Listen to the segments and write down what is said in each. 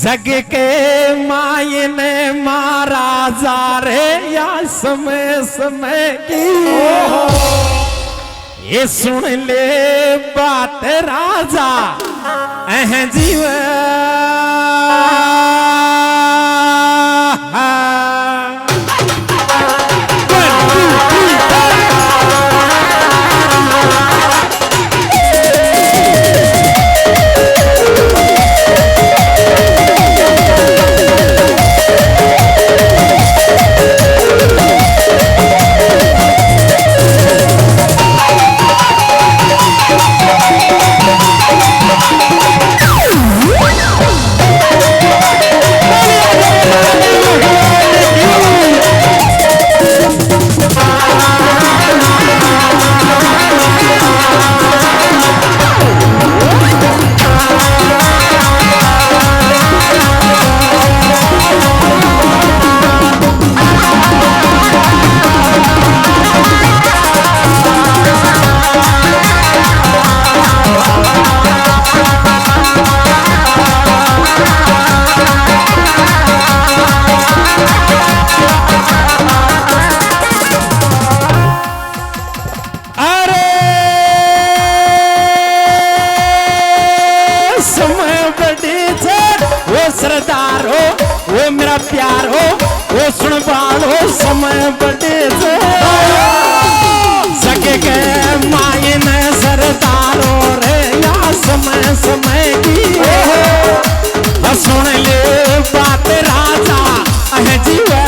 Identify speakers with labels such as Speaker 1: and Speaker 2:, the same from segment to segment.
Speaker 1: जग के मायने मारा जा रे या समय समय की ये सुन ले बात राजा अह जीव सरदार हो वो मेरा प्यार हो वो सुनवाल हो समय बड़े से सके के मायन सरदार हो रे या समय समय की सुन ले बात राजा अह जीवा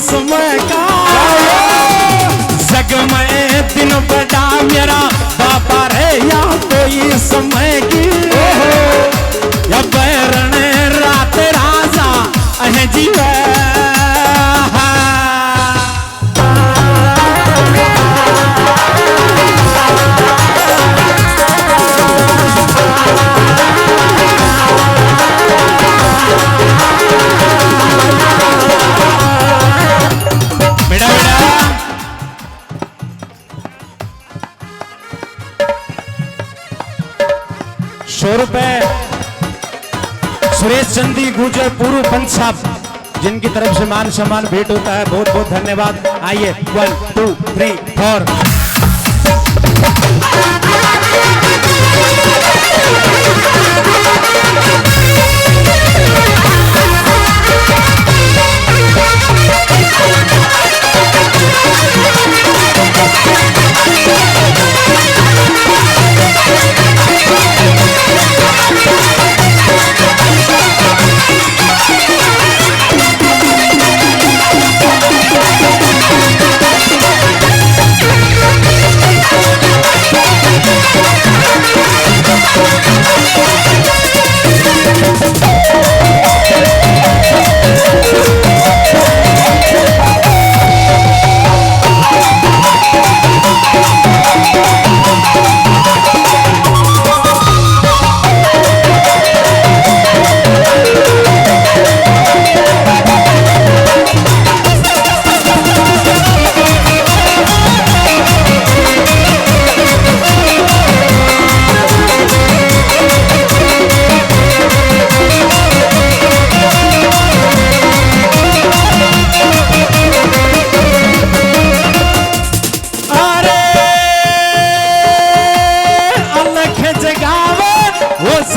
Speaker 1: समय का जग में दिन बड़ा मेरा बाबा रे या कोई समय की या बैरण रात राजा अह जीवा सुरेश चंदी गुजर पूर्व पंचाब जिनकी तरफ से मान सम्मान भेंट होता है। बहुत बहुत धन्यवाद। आइए 1 2 3 4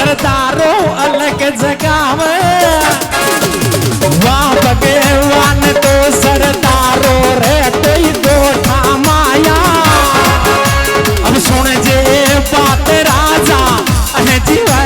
Speaker 1: सरदारों अलग जगह में वाह भगवान तो सरदारों रे कोई गोठा माया अब सुन जे बात राजा जीवा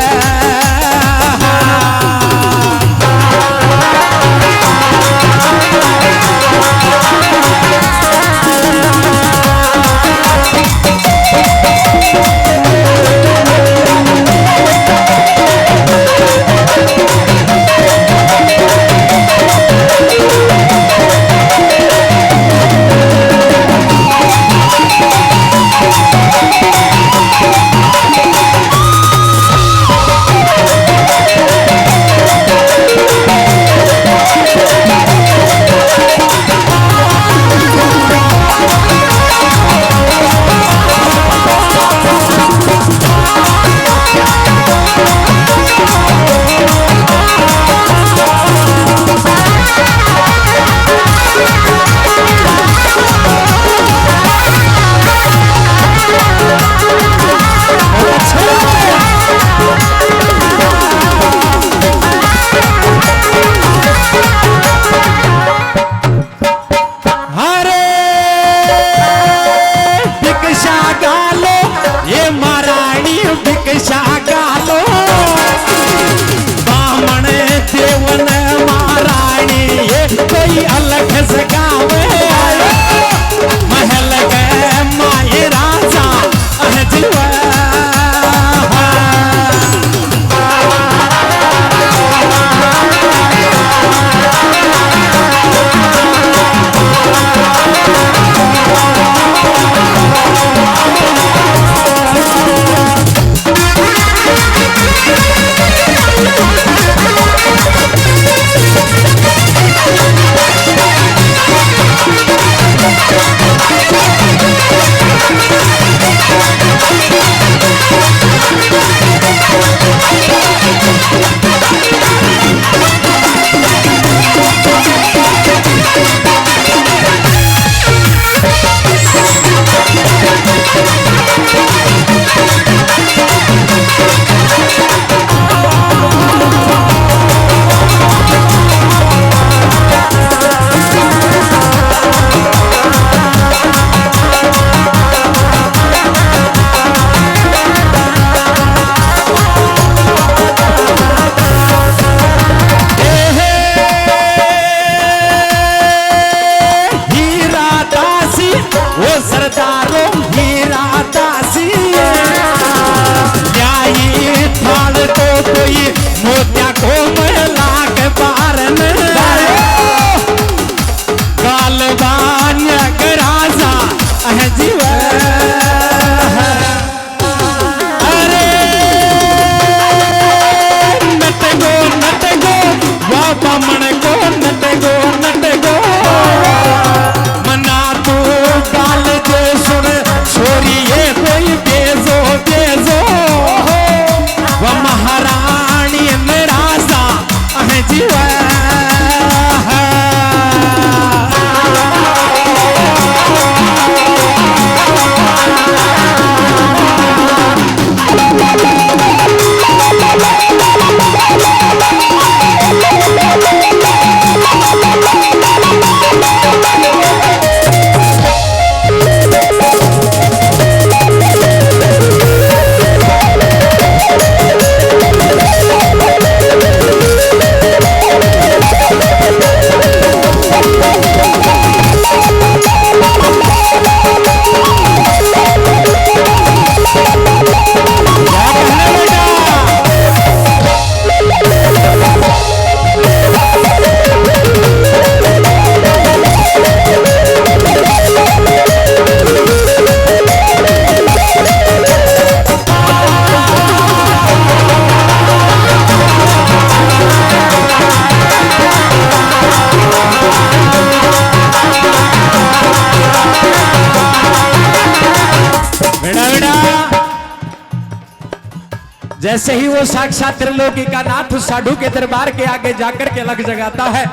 Speaker 2: जैसे ही वो साक्षात त्रिलोकी का नाथ उस साधु के दरबार के आगे जाकर के लग जगाता है,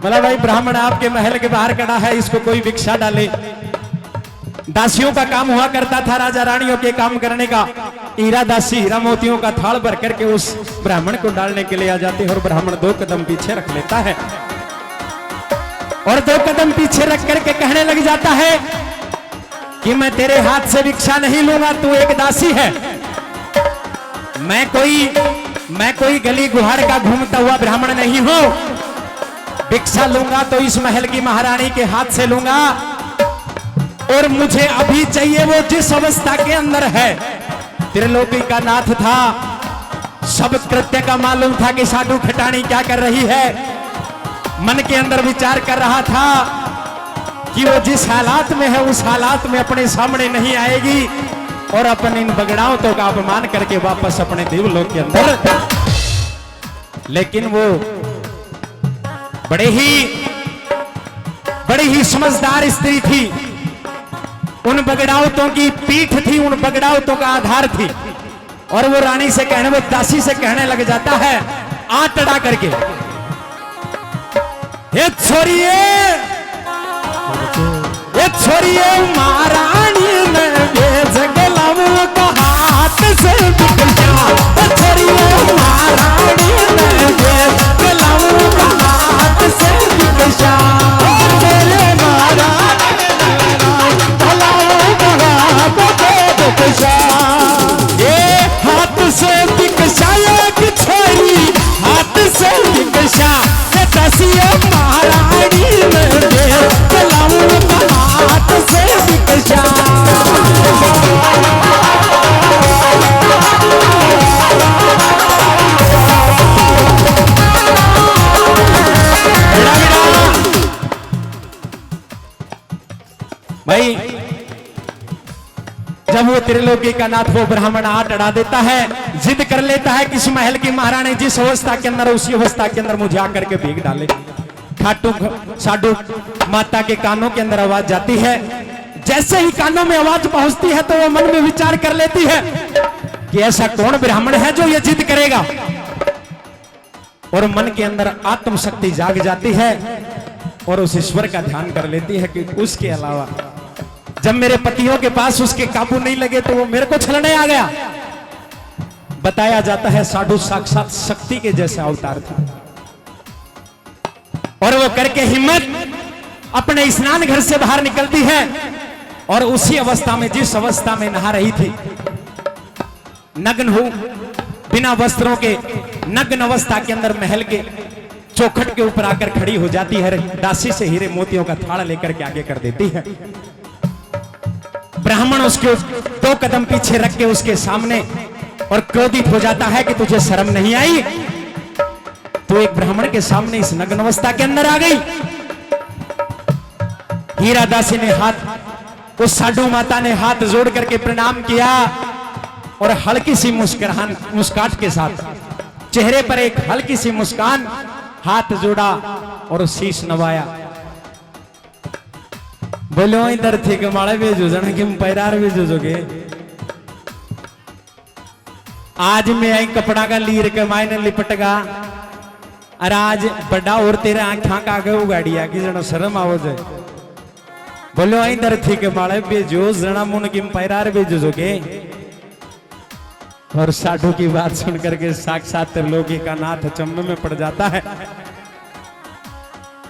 Speaker 2: बोला भाई ब्राह्मण आपके महल के बाहर खड़ा है, इसको कोई भिक्षा डाले। दासियों का काम हुआ करता था राजा रानियों के काम करने का। हीरा दासी हीरा मोतियों का थाल भर करके उस ब्राह्मण को डालने के लिए आ जाती है और ब्राह्मण 2 कदम पीछे रख लेता है और 2 कदम पीछे रख करके कहने लग जाता है कि मैं तेरे हाथ से भिक्षा नहीं लूंगा, तू एक दासी है। मैं कोई गली गुहार का घूमता हुआ ब्राह्मण नहीं हूं। भिक्षा लूंगा तो इस महल की महारानी के हाथ से लूंगा और मुझे अभी चाहिए वो जिस अवस्था के अंदर है। त्रिलोकी का नाथ था, सब कृत्य का मालूम था कि साधु खटानी क्या कर रही है। मन के अंदर विचार कर रहा था कि वो जिस हालात में है उस हालात में अपने सामने नहीं आएगी और अपन इन बगड़ावतों का अपमान करके वापस अपने देवलोक के अंदर। लेकिन वो बड़े ही समझदार स्त्री थी। उन बगड़ावतों की पीठ थी, उन बगड़ावतों का आधार थी। और वो रानी से कहने, वो दासी से कहने लग जाता है आंट अड़ा करके, ये छोड़िए महारानी ने भेज गलाऊ का हाथ से बिकला। छोड़िए महारानी ने भेज गलाऊ का हाथ से बिकला। ये हाथ से बिकशा की छोरी, हाथ से बिकशा दसिया महारानी ने गलाऊ का हाथ से बिकशा। भाई जब वो त्रिलोकी का नाथ वो ब्राह्मण आंट अड़ा देता है, जिद कर लेता है कि इस महल की महारानी जिस अवस्था के अंदर उसी अवस्था के अंदर मुझे आकर के भीग डाले। खाटू साधु माता के कानों के अंदर आवाज जाती है। जैसे ही कानों में आवाज पहुंचती है तो वो मन में विचार कर लेती है कि ऐसा कौन ब्राह्मण है जो ये जिद करेगा। और मन के अंदर आत्म शक्ति जाग जाती है और उस ईश्वर का ध्यान कर लेती है कि उसके अलावा जब मेरे पतियों के पास उसके काबू नहीं लगे तो वो मेरे को छलने आ गया। बताया जाता है साधु साक्षात शक्ति के जैसा अवतार था। और वो करके हिम्मत अपने स्नान घर से बाहर निकलती है और उसी अवस्था में, जिस अवस्था में नहा रही थी, नग्न हो, बिना वस्त्रों के नग्न अवस्था के अंदर महल के चौखट के ऊपर आकर खड़ी हो जाती है। दासी से हीरे मोतियों का थाल लेकर के आगे कर देती है। ब्राह्मण उसके 2 कदम पीछे रख के उसके सामने और क्रोधित हो जाता है कि तुझे शर्म नहीं आई, तो एक ब्राह्मण के सामने इस नग्न अवस्था के अंदर आ गई। हीरा दासी ने हाथ, उस साधु माता ने हाथ जोड़ करके प्रणाम किया और हल्की सी मुस्कान के साथ, चेहरे पर एक हल्की सी मुस्कान, हाथ जोड़ा और शीश नवाया। बोलो इधर थी कि माड़े भेजो जना कि पैरार भेजो जोगे। आज मैं आई कपड़ा का लीर के मायने लिपटगा और आज बड़ा और तेरे आंखा का आगे उगाड़िया कि जना शर्म आओ जाए। बोलो इधर थी कि माड़े भेजो जना मुन कि पैरार भेजो जोगे। और साधु की बात सुन करके साक्षात त्रिलोकी का नाथ अचंभे में पड़ जाता है,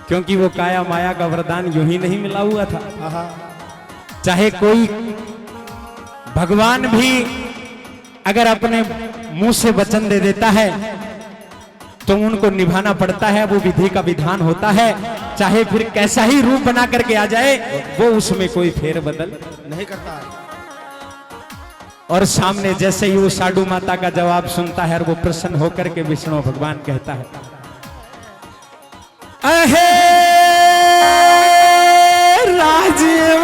Speaker 2: क्योंकि वो काया माया का वरदान यूं ही नहीं मिला हुआ था। चाहे कोई भगवान भी अगर अपने मुंह से वचन दे देता है तो उनको निभाना पड़ता है, वो विधि का विधान होता है। चाहे फिर कैसा ही रूप बना करके आ जाए, वो उसमें कोई फेर बदल नहीं करता है। और सामने जैसे ही वो साधु माता का जवाब सुनता है और वो प्रसन्न होकर के विष्णु भगवान कहता है, अहे राजीव